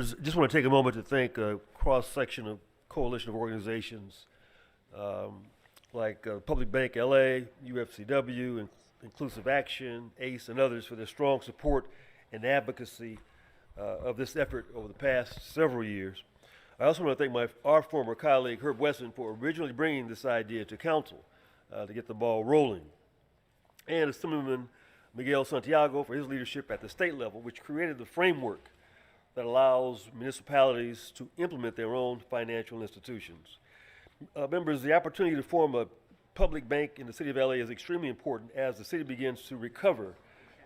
Just want to take a moment to thank a cross-section of coalition of organizations like Public Bank LA, UFCW, Inclusive Action, ACE, and others for their strong support and advocacy of this effort over the past several years. I also want to thank our former colleague Herb Wesson for originally bringing this idea to council to get the ball rolling, and Assemblyman Miguel Santiago for his leadership at the state level, which created the framework that allows municipalities to implement their own financial institutions. Members, the opportunity to form a public bank in the city of LA is extremely important as the city begins to recover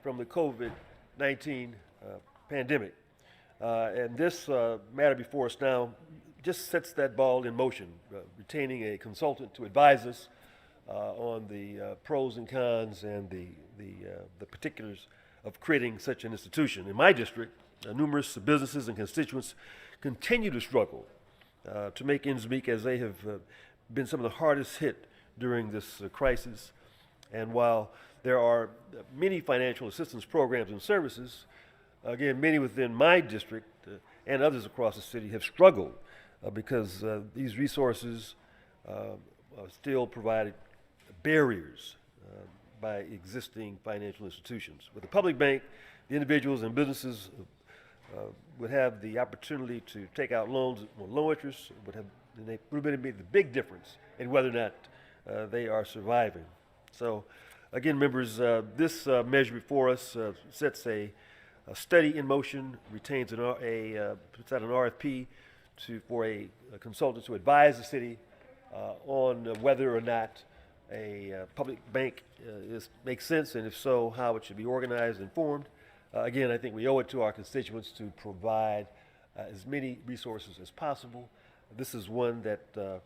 from the COVID-19 pandemic. And this matter before us now just sets that ball in motion, retaining a consultant to advise us on the pros and cons and the particulars of creating such an institution. In my district, numerous businesses and constituents continue to struggle to make ends meet as they have been some of the hardest hit during this crisis. And while there are many financial assistance programs and services, again, many within my district and others across the city have struggled because these resources still provide barriers by existing financial institutions. With the public bank, the individuals and businesses would have the opportunity to take out loans at low interest, and they would have made the big difference in whether or not they are surviving. So, again, members, this measure before us sets a study in motion, retains puts out an RFP for a consultant to advise the city on whether or not a public bank makes sense, and if so, how it should be organized and formed. Again, I think we owe it to our constituents to provide as many resources as possible. This is one that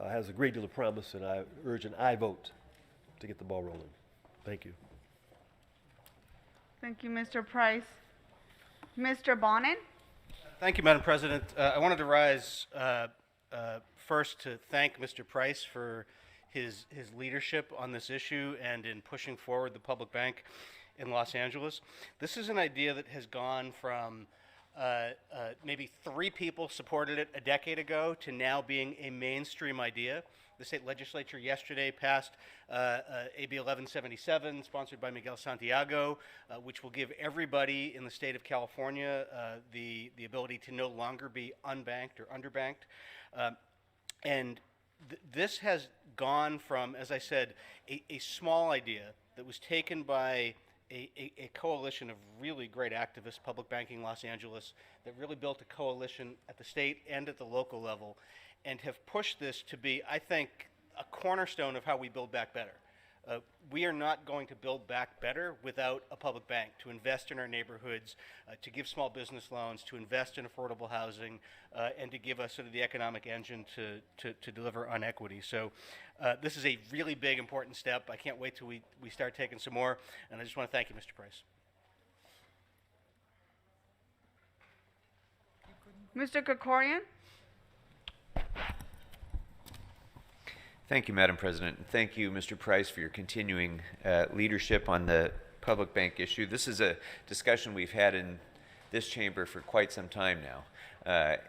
has a great deal of promise, and I urge an aye vote to get the ball rolling. Thank you. Thank you, Mr. Price. Mr. Bonin? Thank you, Madam President. I wanted to rise first to thank Mr. Price for his leadership on this issue and in pushing forward the public bank in Los Angeles. This is an idea that has gone from maybe 3 people supported it a decade ago to now being a mainstream idea. The state legislature yesterday passed AB 1177, sponsored by Miguel Santiago, which will give everybody in the state of California the ability to no longer be unbanked or underbanked. This has gone from, as I said, a small idea that was taken by a coalition of really great activists, public banking Los Angeles, that really built a coalition at the state and at the local level, and have pushed this to be, I think, a cornerstone of how we build back better. We are not going to build back better without a public bank to invest in our neighborhoods, to give small business loans, to invest in affordable housing, and to give us sort of the economic engine to deliver on equity. So this is a really big, important step. I can't wait till we start taking some more, and I just want to thank you, Mr. Price. Mr. Krekorian? Thank you, Madam President. And thank you, Mr. Price, for your continuing leadership on the public bank issue. This is a discussion we've had in this chamber for quite some time now,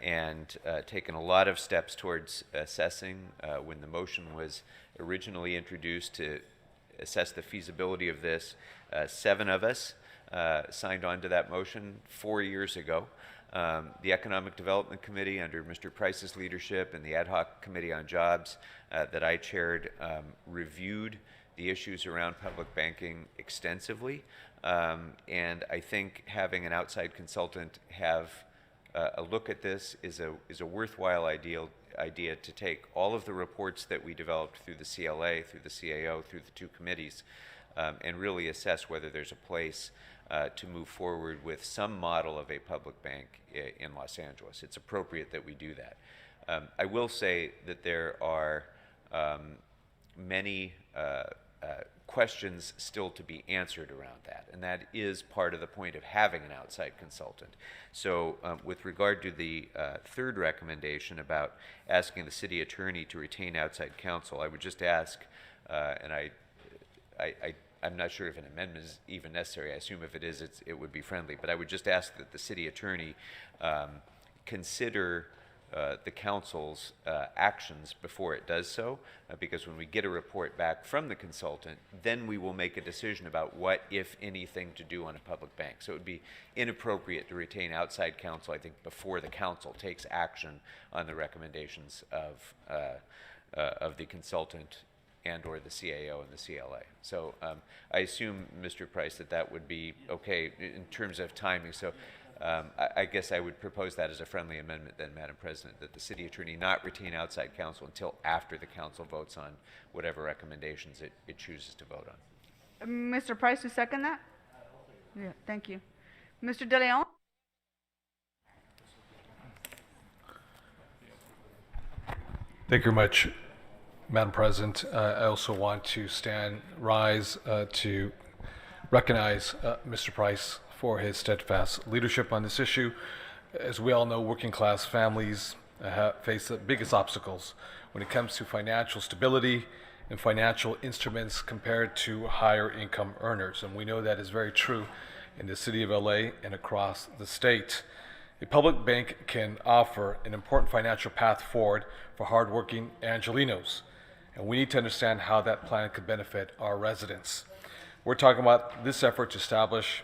and taken a lot of steps towards assessing. When the motion was originally introduced to assess the feasibility of this, 7 of us signed on to that motion 4 years ago. The Economic Development Committee under Mr. Price's leadership and the Ad Hoc Committee on Jobs that I chaired reviewed the issues around public banking extensively, and I think having an outside consultant have a look at this is a worthwhile idea to take all of the reports that we developed through the CLA, through the CAO, through the 2 committees, and really assess whether there's a place to move forward with some model of a public bank in Los Angeles. It's appropriate that we do that. I will say that there are many questions still to be answered around that, and that is part of the point of having an outside consultant. So with regard to the 3rd recommendation about asking the city attorney to retain outside counsel, I would just ask, and I I'm not sure if an amendment is even necessary. I assume if it is, it would be friendly. But I would just ask that the city attorney consider the council's actions before it does so, because when we get a report back from the consultant, then we will make a decision about what, if anything, to do on a public bank. So it would be inappropriate to retain outside counsel, I think, before the council takes action on the recommendations of the consultant and or the CAO and the CLA. So I assume, Mr. Price, that would be okay in terms of timing. So I guess I would propose that as a friendly amendment then, Madam President, that the city attorney not retain outside counsel until after the council votes on whatever recommendations it chooses to vote on. Mr. Price, you second that? Yeah, thank you. Mr. De León? Thank you very much, Madam President. I also want to rise to recognize Mr. Price for his steadfast leadership on this issue. As we all know, working class families face the biggest obstacles when it comes to financial stability and financial instruments compared to higher income earners. And we know that is very true in the city of LA and across the state. A public bank can offer an important financial path forward for hardworking Angelenos, and we need to understand how that plan could benefit our residents. We're talking about this effort to establish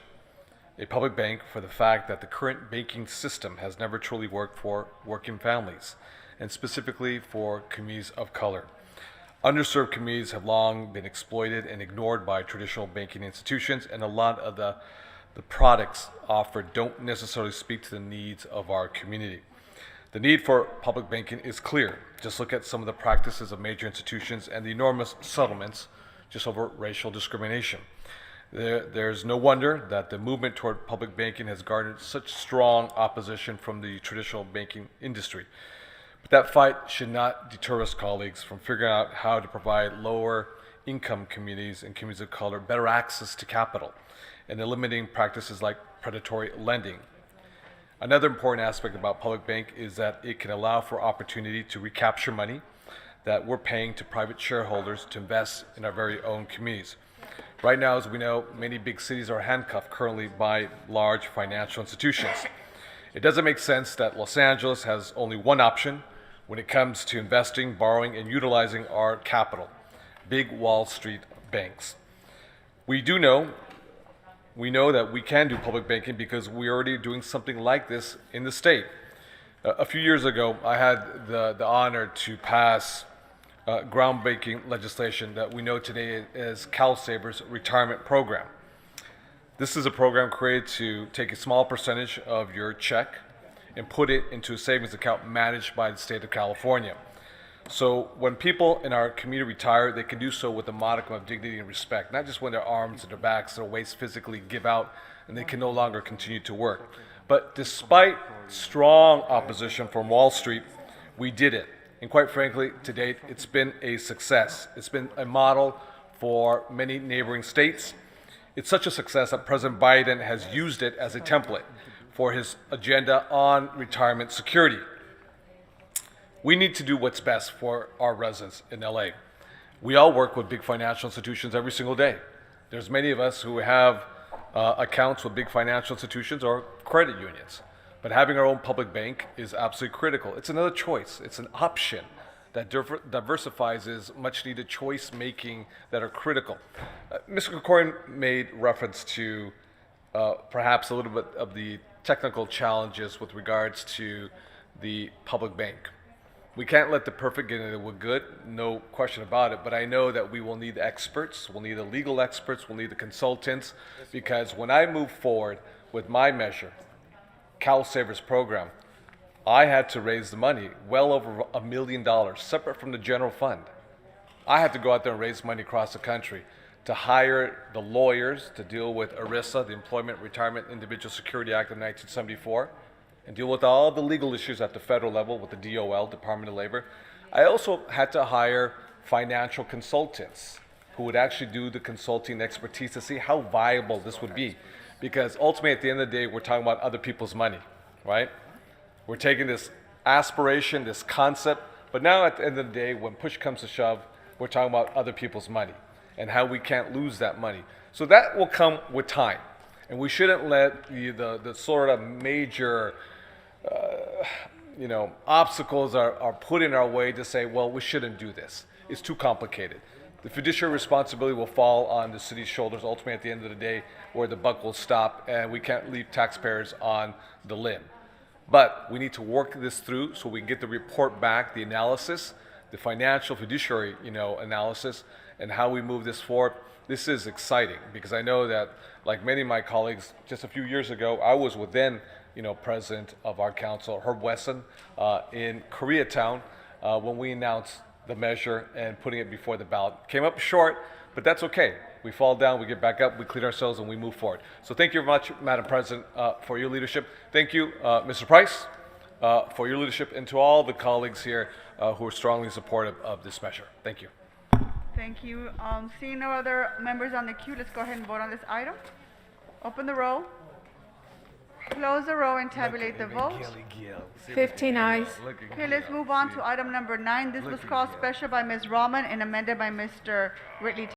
a public bank for the fact that the current banking system has never truly worked for working families, and specifically for communities of color. Underserved communities have long been exploited and ignored by traditional banking institutions, and a lot of the products offered don't necessarily speak to the needs of our community. The need for public banking is clear. Just look at some of the practices of major institutions and the enormous settlements just over racial discrimination. There's no wonder that the movement toward public banking has garnered such strong opposition from the traditional banking industry. But that fight should not deter us, colleagues, from figuring out how to provide lower income communities and communities of color better access to capital and eliminating practices like predatory lending. Another important aspect about public bank is that it can allow for opportunity to recapture money that we're paying to private shareholders to invest in our very own communities. Right now, as we know, many big cities are handcuffed currently by large financial institutions. It doesn't make sense that Los Angeles has only one option when it comes to investing, borrowing, and utilizing our capital: big Wall Street banks. We know that we can do public banking because we're already doing something like this in the state. A few years ago, I had the honor to pass groundbreaking legislation that we know today as CalSavers Retirement Program. This is a program created to take a small percentage of your check and put it into a savings account managed by the state of California. So when people in our community retire, they can do so with a modicum of dignity and respect, not just when their arms and their backs, their waists physically give out and they can no longer continue to work. But despite strong opposition from Wall Street, we did it. And quite frankly, to date, it's been a success. It's been a model for many neighboring states. It's such a success that President Biden has used it as a template for his agenda on retirement security. We need to do what's best for our residents in LA. We all work with big financial institutions every single day. There's many of us who have accounts with big financial institutions or credit unions. But having our own public bank is absolutely critical. It's another choice. It's an option that diversifies much needed choice making that are critical. Mr. Krekorian made reference to perhaps a little bit of the technical challenges with regards to the public bank. We can't let the perfect get into the good, no question about it, but I know that we will need the experts, we'll need the legal experts, we'll need the consultants, because when I move forward with my measure, CalSavers program, I had to raise the money, well over $1 million, separate from the general fund. I had to go out there and raise money across the country to hire the lawyers to deal with ERISA, the Employment Retirement Individual Security Act of 1974, and deal with all the legal issues at the federal level with the DOL, Department of Labor. I also had to hire financial consultants who would actually do the consulting expertise to see how viable this would be. Because ultimately, at the end of the day, we're talking about other people's money, right? We're taking this aspiration, this concept, but now at the end of the day, when push comes to shove, we're talking about other people's money. and how we can't lose that money. So that will come with time, and we shouldn't let the sort of major obstacles are put in our way to say, well, we shouldn't do this. It's too complicated. The fiduciary responsibility will fall on the city's shoulders ultimately at the end of the day, where the buck will stop, and we can't leave taxpayers on the limb. But we need to work this through so we can get the report back, the analysis, the financial fiduciary, analysis, and how we move this forward. This is exciting because I know that, like many of my colleagues, just a few years ago, I was within, president of our council, Herb Wesson, in Koreatown when we announced the measure and putting it before the ballot. Came up short, but that's okay. We fall down, we get back up, we clean ourselves, and we move forward. So thank you very much, Madam President, for your leadership. Thank you, Mr. Price, for your leadership, and to all the colleagues here who are strongly supportive of this measure. Thank you. Thank you. Seeing no other members on the queue, let's go ahead and vote on this item. Open the roll. Close the roll and tabulate the vote. 15 eyes. Okay, let's move on to item number 9. This was called special by Ms. Rahman and amended by Mr. Whitley.